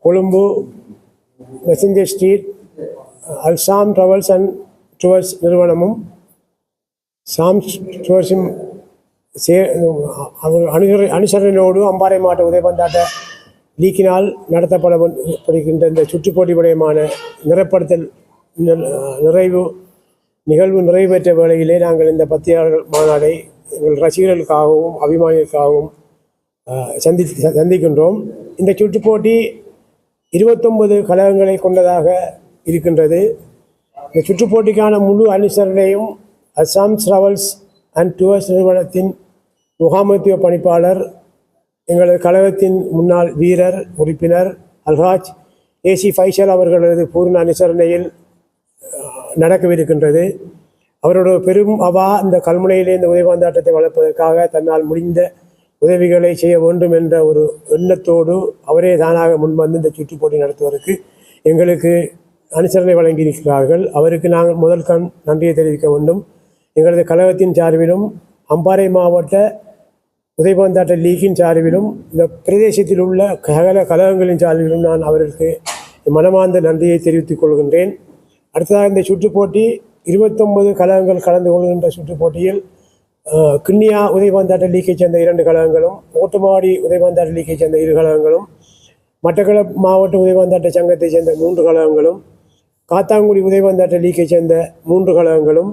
Colombo messenger street Alsam travels and tours நிறுவனமும் Sam's டூர்ஸும் அனுசரணையோடு அம்பாறை மாவட்ட உதயபந்தாட்ட லீக்கினால் நடத்தப்படப்படுகின்ற இந்த சுற்றுப்போட்டி விடயமான நிறப்படுத்தல் நிகழ்வு நிறைவு பெற்ற வேளையிலே நாங்கள் இந்த பத்திரிகையாளர் மாநாடை எங்கள் ரசிகர்களுக்காகவும் அபிமானிகளுக்காகவும் சந்திக்கின்றோம். இந்த சுற்றுப்போட்டி 29 கழகங்களை கொண்டதாக இருக்கின்றது. இந்த சுற்றுப்போட்டிக்கான முழு அனுசரணையும் அஸ்ஸாம் டிராவல்ஸ் அண்ட் டூர்ஸ் நிறுவனத்தின் முகாமைத்துவ பணிப்பாளர் எங்களது கழகத்தின் முன்னாள் வீரர் உறுப்பினர் அல்ஹாஜ் ஏசி ஃபைசல் அவர்களது பூர்ண அனுசரணையில் நடக்கவிருக்கின்றது. அவரோட பெரும் இந்த கல்முனையிலே இந்த உதயபந்தாட்டத்தை வளர்ப்பதற்காக தன்னால் முடிந்த உதவிகளை செய்ய வேண்டும் என்ற ஒரு எண்ணத்தோடு அவரே தானாக முன்வந்து இந்த சுற்றுப்போட்டி நடத்துவதற்கு எங்களுக்கு அனுசரணை வழங்கியிருக்கிறார்கள். அவருக்கு நாங்கள் முதல் நன்றியை தெரிவிக்க வேண்டும். எங்களது கழகத்தின் சார்பிலும் அம்பாறை மாவட்ட உதயபந்தாட்ட லீக்கின் சார்பிலும் இந்த பிரதேசத்தில் உள்ள கழகங்களின் சார்பிலும் நான் அவர்களுக்கு மனமார்ந்த நன்றியை தெரிவித்துக் கொள்கின்றேன். அடுத்ததாக இந்த சுற்றுப்போட்டி 29 கழகங்கள் கலந்து கொள்கின்ற சுற்றுப்போட்டியில் கிண்ணியா உதயபந்தாட்ட லீக்கைச் சேர்ந்த 2 கழகங்களும், ஓட்டுமாடி உதயபந்தாட்ட லீக்கைச் சேர்ந்த 2 கழகங்களும், மட்டக்களப்பு மாவட்ட உதயபந்தாட்ட சங்கத்தைச் சேர்ந்த 3 கழகங்களும், காத்தாங்குடி உதயபந்தாட்ட லீக்கைச் சேர்ந்த 3 கழகங்களும்,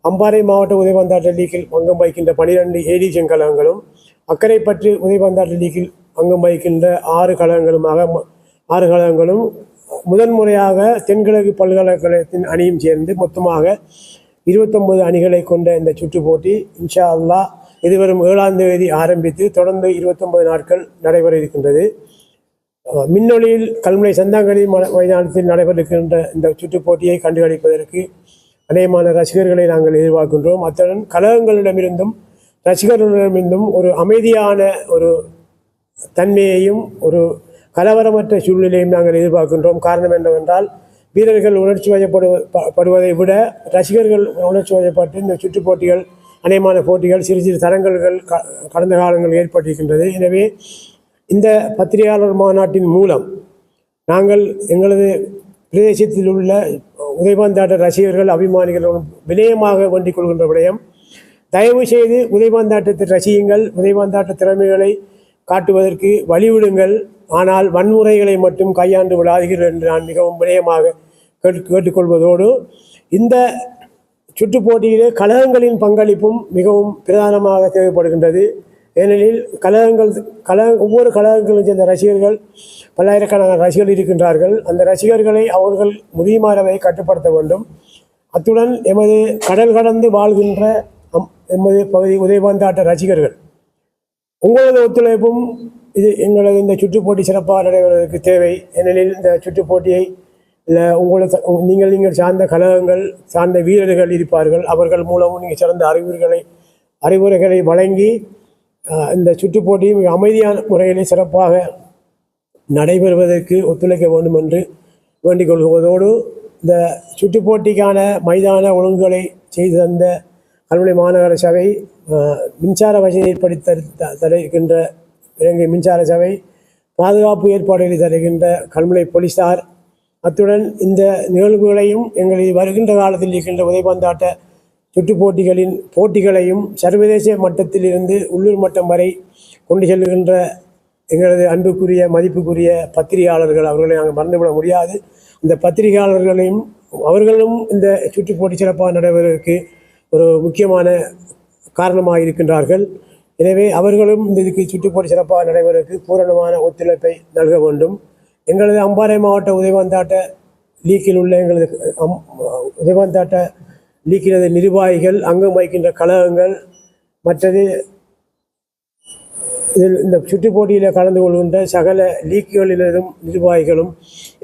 அம்பாறை மாவட்ட உதயபந்தாட்ட லீக்கில் அங்கம் வகிக்கின்ற 12 ஏடிஷன் கழகங்களும், அக்கரைப்பற்று உதயபந்தாட்ட லீக்கில் அங்கம் வகிக்கின்ற 6 கழகங்களும் முதன்முறையாக தென்கிழக்கு பல்கலைக்கழகத்தின் அணியும் சேர்ந்து மொத்தமாக 29 அணிகளை கொண்ட இந்த சுற்றுப்போட்டி இன்ஷா அல்லாஹ் எதிர்வரும் 7ஆம் தேதி ஆரம்பித்து தொடர்ந்து 29 நாட்கள் நடைபெற இருக்கின்றது. மின்னொலியில் கல்முனை சந்தாங்கனி மைதானத்தில் நடைபெறுகின்ற இந்த சுற்றுப்போட்டியை கண்டுகளிப்பதற்கு அநேகமான ரசிகர்களை நாங்கள் எதிர்பார்க்கின்றோம். அத்துடன் கழகங்களிடமிருந்தும் ரசிகர்களிடமிருந்தும் ஒரு அமைதியான ஒரு தன்மையையும் ஒரு கலவரமற்ற சூழ்நிலையும் நாங்கள் எதிர்பார்க்கின்றோம். காரணம் என்னவென்றால் வீரர்கள் உணர்ச்சி வயப்படுவதை விட ரசிகர்கள் உணர்ச்சி வயப்பட்டு இந்த சுற்றுப்போட்டிகள் அநேகமான போட்டிகள் சிறு சிறு தரங்கல்கள் கடந்த காலங்கள் ஏற்பட்டிருக்கின்றது. எனவே இந்த பத்திரிகையாளர் மாநாட்டின் மூலம் நாங்கள் எங்களது பிரதேசத்தில் உள்ள உதயபந்தாட்ட ரசிகர்கள் அபிமானிகளும் வினயமாக வேண்டிக் கொள்கின்ற விடயம், தயவு செய்து உதயபந்தாட்டத்தை ரசியுங்கள், உதயபந்தாட்ட திறமைகளை காட்டுவதற்கு வழிவிடுங்கள், ஆனால் வன்முறைகளை மட்டும் கையாண்டு விடாதீர்கள் என்று நான் மிகவும் வினயமாக கேட்டுக்கொள்வதோடு இந்த சுற்றுப்போட்டியிலே கழகங்களின் பங்களிப்பும் மிகவும் பிரதானமாக தேவைப்படுகின்றது. ஏனெனில் ஒவ்வொரு கழகங்களும் சேர்ந்த ரசிகர்கள் பல்லாயிரக்கணக்கான ரசிகர்கள் இருக்கின்றார்கள். அந்த ரசிகர்களை அவர்கள் முடியுமாறவை கட்டுப்படுத்த வேண்டும். அத்துடன் எமது கடல் கடந்து வாழ்கின்ற எமது பகுதி உதயபந்தாட்ட ரசிகர்கள் உங்களது ஒத்துழைப்பும் எங்களது இந்த சுற்றுப்போட்டி சிறப்பாக நடைபெறுவதற்கு தேவை. ஏனெனில் இந்த சுற்றுப்போட்டியை நீங்கள் சார்ந்த கழகங்கள் சார்ந்த வீரர்கள் இருப்பார்கள். அவர்கள் மூலமும் நீங்கள் சிறந்த அறிவுரைகளை வழங்கி இந்த சுற்றுப்போட்டியை மிக அமைதியான முறையிலே சிறப்பாக நடைபெறுவதற்கு ஒத்துழைக்க வேண்டும் என்று வேண்டிக் கொள்வதோடு இந்த சுற்றுப்போட்டிக்கான மைதான ஒழுங்குகளை செய்து தந்த கல்முனை மாநகர சபை, மின்சார வசதி ஏற்படுத்தி தருகின்ற இலங்கை மின்சார சபை, பாதுகாப்பு ஏற்பாடுகளை தருகின்ற கல்முனை போலீசார், அத்துடன் இந்த நிகழ்வுகளையும் எங்களை வருகின்ற காலத்தில் இருக்கின்ற உதயபந்தாட்ட சுற்றுப்போட்டிகளின் போட்டிகளையும் சர்வதேச மட்டத்திலிருந்து உள்ளூர் மட்டம் வரை கொண்டு செல்கின்ற எங்களது அன்புக்குரிய மதிப்புக்குரிய பத்திரிகையாளர்கள், அவர்களை நாங்கள் மறந்துவிட முடியாது. இந்த பத்திரிகையாளர்களையும் அவர்களும் இந்த சுற்றுப்போட்டி சிறப்பாக நடைபெறுவதற்கு ஒரு முக்கியமான காரணமாக இருக்கின்றார்கள். எனவே அவர்களும் இதுக்கு சுற்றுப்போட்டி சிறப்பாக நடைபெறுவதற்கு பூரணமான ஒத்துழைப்பை நல்க வேண்டும். எங்களது அம்பாறை மாவட்ட உதயபந்தாட்ட லீக்கில் உள்ள எங்களது உதயபந்தாட்ட லீக்கினது நிர்வாகிகள், அங்கம் வகிக்கின்ற கழகங்கள், மற்றது இதில் இந்த சுற்றுப்போட்டியில் கலந்து கொள்கின்ற சகல லீக்குகளிலும் நிர்வாகிகளும்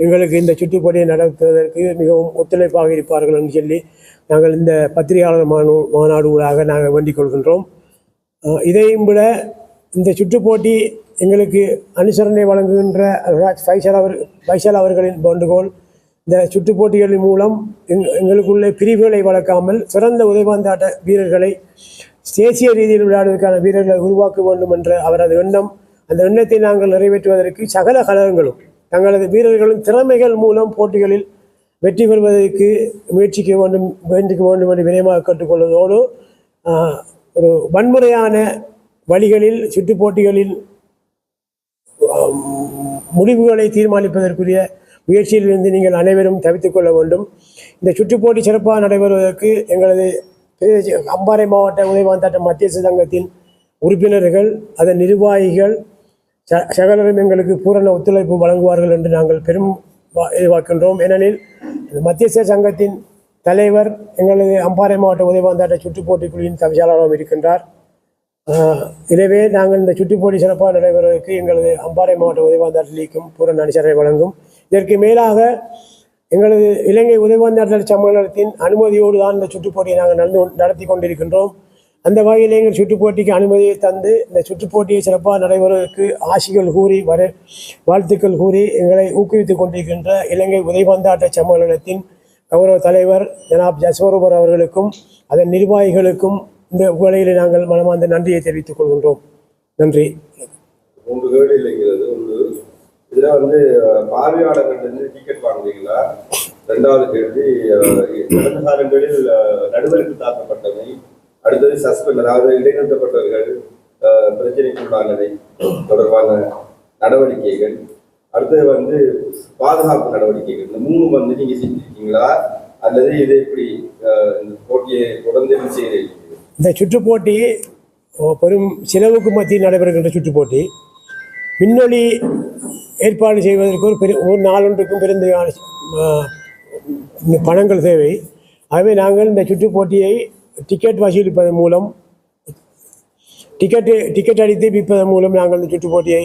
எங்களுக்கு இந்த சுற்றுப்போட்டியை நடத்துவதற்கு மிகவும் ஒத்துழைப்பாக இருப்பார்கள் என்று சொல்லி நாங்கள் இந்த பத்திரிகையாளர் மாநாடு ஊடாக நாங்கள் வேண்டிக் கொள்கின்றோம். இதையும் விட இந்த சுற்றுப்போட்டி எங்களுக்கு அனுசரணை வழங்குகின்ற ஃபைசல் அவர்களின் வேண்டுகோள், இந்த சுற்றுப்போட்டிகளின் மூலம் எங்களுக்குள்ள பிரிவுகளை வளர்க்காமல் சிறந்த உதயபந்தாட்ட வீரர்களை தேசிய ரீதியில் விளையாடுவதற்கான வீரர்களை உருவாக்க வேண்டும் என்ற அவரது எண்ணம். அந்த எண்ணத்தை நாங்கள் நிறைவேற்றுவதற்கு சகல கழகங்களும் தங்களது வீரர்களின் திறமைகள் மூலம் போட்டிகளில் வெற்றி பெறுவதற்கு முயற்சிக்க வேண்டும் என்று வினயமாக கேட்டுக்கொள்வதோடு ஒரு வன்முறையான வழிகளில் சுற்றுப் போட்டிகளில் முடிவுகளை தீர்மானிப்பதற்குரிய முயற்சியிலிருந்து நீங்கள் அனைவரும் தவித்துக் கொள்ள வேண்டும். இந்த சுற்றுப் போட்டி சிறப்பாக நடைபெறுவதற்கு எங்களது அம்பாறை மாவட்ட உதயவாந்தாட்ட மத்திய சங்கத்தின் உறுப்பினர்கள் அதன் நிர்வாகிகள் சகலரும் எங்களுக்கு பூரண ஒத்துழைப்பு வழங்குவார்கள் என்று நாங்கள் பெரும் எதிர்பார்க்கின்றோம். ஏனெனில் மத்திய சங்கத்தின் தலைவர் எங்களது அம்பாறை மாவட்ட உதயவாந்தாட்ட சுற்றுப் போட்டி குழுவின் தவிசாளராகவும் இருக்கின்றார். எனவே நாங்கள் இந்த சுற்றுப் போட்டி சிறப்பாக நடைபெறுவதற்கு எங்களது அம்பாறை மாவட்ட உதயவாந்தாட்ட லீக்கும் பூரண அனுசரணை வழங்கும். இதற்கு மேலாக எங்களது இலங்கை உதயவாந்தாட்ட சம்மேளனத்தின் அனுமதியோடு தான் இந்த சுற்றுப் போட்டியை நாங்கள் நடத்தி கொண்டிருக்கின்றோம். அந்த வகையில் எங்கள் சுற்றுப் போட்டிக்கு அனுமதியை தந்து இந்த சுற்றுப் போட்டியை சிறப்பாக நடைபெறுவதற்கு ஆசிகள் கூறி வாழ்த்துக்கள் கூறி எங்களை ஊக்குவித்துக் கொண்டிருக்கின்ற இலங்கை உதயவாந்தாட்ட சம்மேளனத்தின் கௌரவ தலைவர் ஜனாப் ஜஸ்வரூபர் அவர்களுக்கும் அதன் நிர்வாகிகளுக்கும் இந்த வேளையில் நாங்கள் மனமார்ந்த நன்றியை தெரிவித்துக் கொள்கின்றோம். நன்றி. 3 கேள்வி இல்லைங்கிறது. ஒன்று, இதில் பார்வையாளர்கள் டிக்கெட் வாங்குவீங்களா? 2வது கேள்வி, கடந்த காலங்களில் நடுவருக்கு தாக்கப்பட்டவை, அடுத்தது சஸ்பெண்ட், அதாவது இடைநிறுத்தப்பட்டவர்கள் பிரச்சனைக்குள்ளானதை தொடர்பான நடவடிக்கைகள், அடுத்தது பாதுகாப்பு நடவடிக்கைகள், இந்த 3 நீங்க செஞ்சிருக்கீங்களா அல்லது இதை எப்படி இந்த போட்டியை தொடர்ந்து செய்கிறீங்க? இந்த சுற்றுப் போட்டி பெரும் செலவுக்கு மத்தியில் நடைபெறுகின்ற சுற்றுப் போட்டி. விண்ணொலி ஏற்பாடு செய்வதற்கு ஒரு நாளொன்றுக்கும் பெருந்த பணங்கள் தேவை. ஆகவே நாங்கள் இந்த சுற்றுப் போட்டியை டிக்கெட் வசூலிப்பதன் மூலம் டிக்கெட் அடித்து விற்பதன் மூலம் நாங்கள் இந்த சுற்றுப் போட்டியை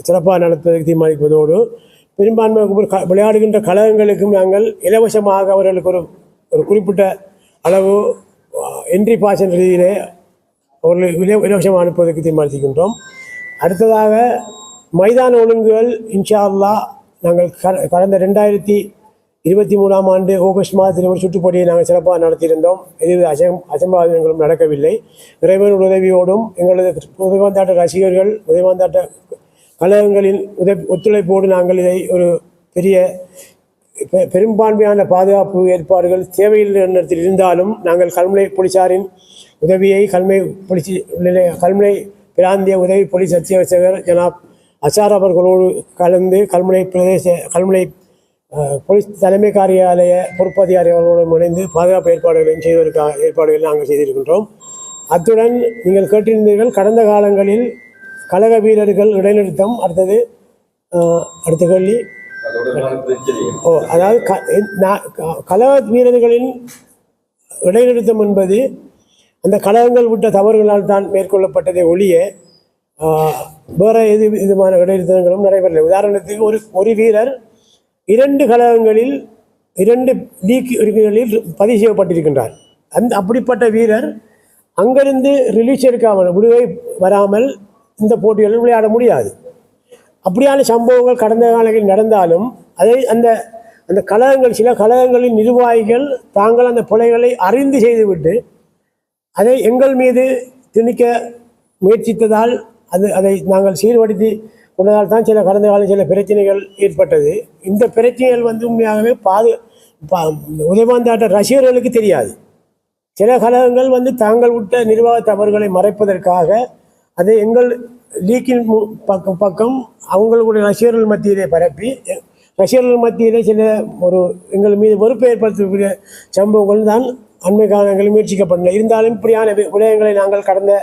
சிறப்பாக நடத்துவதற்கு தீர்மானிப்பதோடு பெரும்பான்மை விளையாடுகின்ற கழகங்களுக்கும் நாங்கள் இலவசமாக அவர்களுக்கு ஒரு குறிப்பிட்ட அளவு என்ட்ரி பாஸ் என்ற ரீதியிலே அவர்கள் இலவசமாக அனுப்புவதற்கு தீர்மானிக்கின்றோம். அடுத்ததாக மைதான ஒழுங்குகள் இன்ஷா அல்லாஹ் நாங்கள் கடந்த 2023ஆம் ஆண்டு ஆகஸ்ட் மாதத்தில் ஒரு சுற்றுப் போட்டியை நாங்கள் சிறப்பாக நடத்தியிருந்தோம். எதுவித அசம்பாவிதங்களும் நடக்கவில்லை. இறைவன் உதவியோடும் எங்களது உதயவாந்தாட்ட ரசிகர்கள் உதயவாந்தாட்ட கழகங்களின் ஒத்துழைப்போடு நாங்கள் இதை ஒரு பெரும்பான்மையான பாதுகாப்பு ஏற்பாடுகள் தேவையில்லை எண்ணத்தில் இருந்தாலும் நாங்கள் கல்முனை போலீசாரின் உதவியை கல்முனை பிராந்திய உதவி போலீஸ் அத்தியட்சகர் ஜனாப் அசார் அவர்களோடு கலந்து கல்முனை போலீஸ் தலைமை காரியாலய பொறுப்பதிகாரி அவர்களோடு இணைந்து பாதுகாப்பு ஏற்பாடுகளையும் செய்வதற்கான ஏற்பாடுகளை நாங்கள் செய்திருக்கின்றோம். அத்துடன் நீங்கள் கேட்டிருந்தீர்கள் கடந்த காலங்களில் கழக வீரர்கள் இடைநிறுத்தம். அடுத்த கேள்வி, அதாவது கழக வீரர்களின் இடைநிறுத்தம் என்பது அந்த கழகங்கள் விட்ட தவறுகளால் தான் மேற்கொள்ளப்பட்டதை ஒழிய வேறு விதமான இடைநிறுத்தங்களும் நடைபெறவில்லை. உதாரணத்துக்கு ஒரு வீரர் 2 கழகங்களில் 2 லீக்களில் பதிவு செய்யப்பட்டிருக்கின்றார். அப்படிப்பட்ட வீரர் அங்கிருந்து ரிலீஸ் எடுக்காமல் விடுவை வராமல் இந்த போட்டிகளில் விளையாட முடியாது. அப்படியான சம்பவங்கள் கடந்த காலங்களில் நடந்தாலும் அதை அந்த கழகங்கள் சில கழகங்களின் நிர்வாகிகள் தாங்கள் அந்த பிழைகளை அறிந்து செய்துவிட்டு அதை எங்கள் மீது திணிக்க முயற்சித்ததால் அதை நாங்கள் சீர்படுத்தி கொண்டதால் தான் கடந்த காலம் சில பிரச்சனைகள் ஏற்பட்டது. இந்த பிரச்சனைகள் உண்மையாகவே உதயவாந்தாட்ட ரசிகர்களுக்கு தெரியாது. சில கழகங்கள் தாங்கள் விட்ட நிர்வாக தவறுகளை மறைப்பதற்காக அதை எங்கள் லீக்கின் பக்கம் அவங்களுடைய ரசிகர்கள் மத்தியிலே பரப்பி ரசிகர்கள் மத்தியிலே எங்கள் மீது வெறுப்பை ஏற்படுத்தக்கூடிய சம்பவங்கள் தான் அண்மை காலங்களில் முயற்சிக்கப்பட்டன. இருந்தாலும் இப்படியான விடயங்களை நாங்கள் கடந்த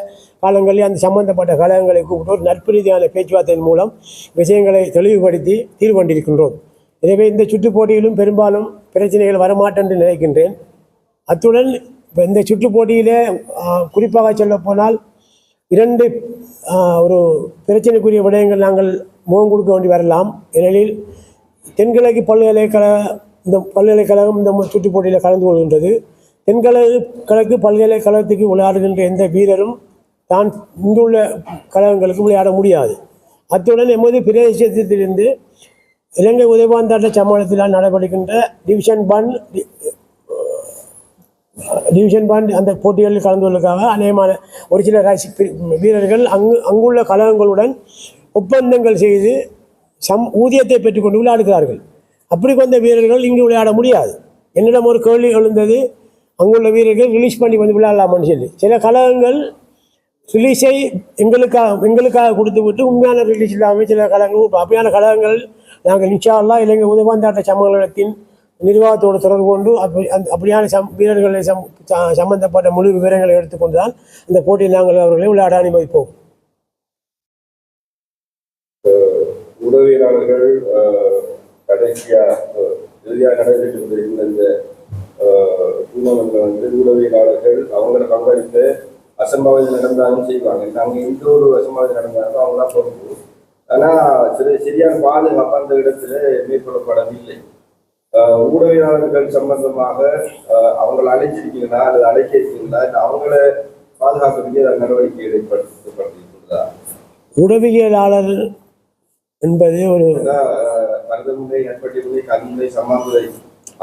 காலங்களில் அந்த சம்பந்தப்பட்ட கழகங்களை கூப்பிட்டு ஒரு நட்பு ரீதியான பேச்சுவார்த்தையின் மூலம் விஷயங்களை தெளிவுபடுத்தி தீர்வு கொண்டிருக்கின்றோம். எனவே இந்த சுற்றுப் போட்டியிலும் பெரும்பாலும் பிரச்சனைகள் வரமாட்டேன் என்று நினைக்கின்றேன். அத்துடன் இந்த சுற்றுப் போட்டியிலே குறிப்பாக சொல்லப்போனால் 2 ஒரு பிரச்சனைக்குரிய விடயங்கள் நாங்கள் முகம் கொடுக்க வேண்டி வரலாம். ஏனெனில் தென்கிழக்கு பல்கலைக்கழகம் இந்த சுற்றுப் போட்டியில் கலந்து கொள்கின்றது. தென்கிழக்கு பல்கலைக்கழகத்துக்கு விளையாடுகின்ற எந்த வீரரும் தான் இங்குள்ள கழகங்களுக்கு விளையாட முடியாது. அத்துடன் எமது பிரதேசத்திலிருந்து இலங்கை உதயவாந்தாட்ட சம்மேளனத்தினால் நடைபெறுகின்ற டிவிஷன் பாண்ட் அந்த போட்டிகளில் கலந்து கொள்வதற்காக அநேகமான ஒரு சில வீரர்கள் அங்குள்ள கழகங்களுடன் ஒப்பந்தங்கள் செய்து ஊதியத்தை பெற்றுக்கொண்டு விளையாடுகிறார்கள். அப்படி வந்த வீரர்கள் இங்கு விளையாட முடியாது. என்னிடம் ஒரு கேள்வி எழுந்தது, அங்குள்ள வீரர்கள் ரிலீஸ் பண்ணி வந்து விளையாடலாமான்னு சொல்லி. சில கழகங்கள் ரிலீஸை எங்களுக்காக கொடுத்து விட்டு உண்மையான ரிலீஸ் இல்லாமல் சில கழகங்கள், அப்படியான கழகங்கள் நாங்கள் இன்ஷா அல்லாஹ் இலங்கை உதவாந்தாட்ட சமூகத்தின் நிர்வாகத்தோடு தொடர்பு கொண்டு அப்படியான வீரர்களை சம்பந்தப்பட்ட முழு விவரங்களை எடுத்துக்கொண்டு தான் இந்த போட்டியில் நாங்கள் அவர்களை விளையாட அனுமதிப்போம். உதவியாளர்கள் இறுதியாக நடைபெற்று கொண்டிருக்கின்ற இந்த டூர்னாமெண்ட்ல வந்து உதவியாளர்கள் அவங்களை பங்களித்து அசம்பாவிதம் நடந்தாலும் செய்வாங்க. நாங்கள் எந்த ஒரு அசம்பாவிதம் நடந்தாலும் அவங்களாம் பொறுப்பு. ஆனால் சரியான பாதுகாப்பு அந்த இடத்துல மேற்கொள்ளப்படவில்லை. ஊடகவியலாளர்கள் சம்பந்தமாக அவங்களை அழைச்சிருக்கீங்களா அல்லது அழைக்க இருக்கீங்களா, அவங்கள பாதுகாக்கிறதுக்கு நடவடிக்கை ஏற்படுத்தியிருக்கிறதா? ஊடகவியலாளர் என்பது ஒரு கருதமுறை, நட்பட்டிமுறை, கல்முனை, சமாந்துறை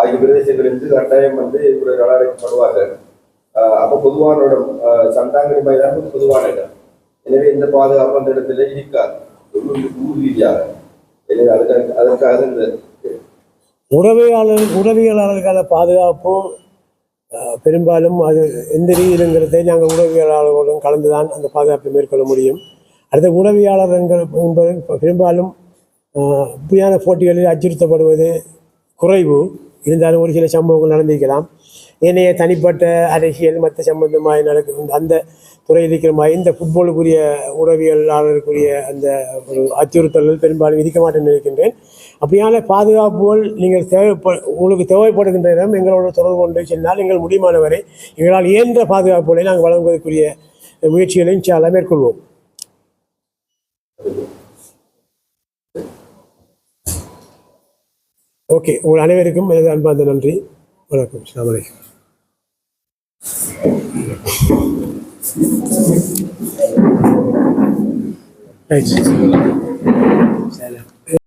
ஆகிய பிரதேசங்களிலிருந்து கட்டாயம் வந்து ஊடகவியலாளர் அழைக்கப்படுவார்கள். அப்போ பொதுவான இடம் சண்டாங்கடி மைதானம் பொதுவான இடம். எனவே இந்த பாதுகாப்பு அந்த இடத்துல இருக்காது ஊர் ரீதியாக. எனவே அதற்காக இந்த உறவியலாளர்களான பாதுகாப்பு பெரும்பாலும் அது எந்த ரீதியிலுங்கிறதை நாங்கள் உறவியலாளர்களுடன் கலந்துதான் அந்த பாதுகாப்பை மேற்கொள்ள முடியும். அடுத்த உறவியாளர் என்பது பெரும்பாலும் இப்படியான போட்டிகளில் அச்சுறுத்தப்படுவது குறைவு. இருந்தாலும் ஒரு சில சம்பவங்கள் நடந்திருக்கலாம். ஏனைய தனிப்பட்ட அரசியல் மற்ற சம்பந்தமாக நடக்கும் அந்த துறையில் இருக்கிற மாதிரி இந்த ஃபுட்பாலுக்குரிய உறவியலாளருக்குரிய அந்த ஒரு அச்சுறுத்தல்கள் பெரும்பாலும் விதிக்க மாட்டேன்னு நினைக்கின்றேன். அப்படியான பாதுகாப்புகள் நீங்கள் உங்களுக்கு தேவைப்படுகின்ற இடம் எங்களோட தொடர்பு கொண்டு சென்றால் எங்கள் முடியுமானவரை எங்களால் இயன்ற பாதுகாப்புகளை நாங்கள் வழங்குவதற்குரிய முயற்சிகளை இன்ஷா அல்லாஹ் மேற்கொள்வோம். ஓகே, உங்கள் அனைவருக்கும் எனது அன்பார்ந்த நன்றி. வணக்கம். அஸ்ஸலாமு அலைக்கும். Thanks.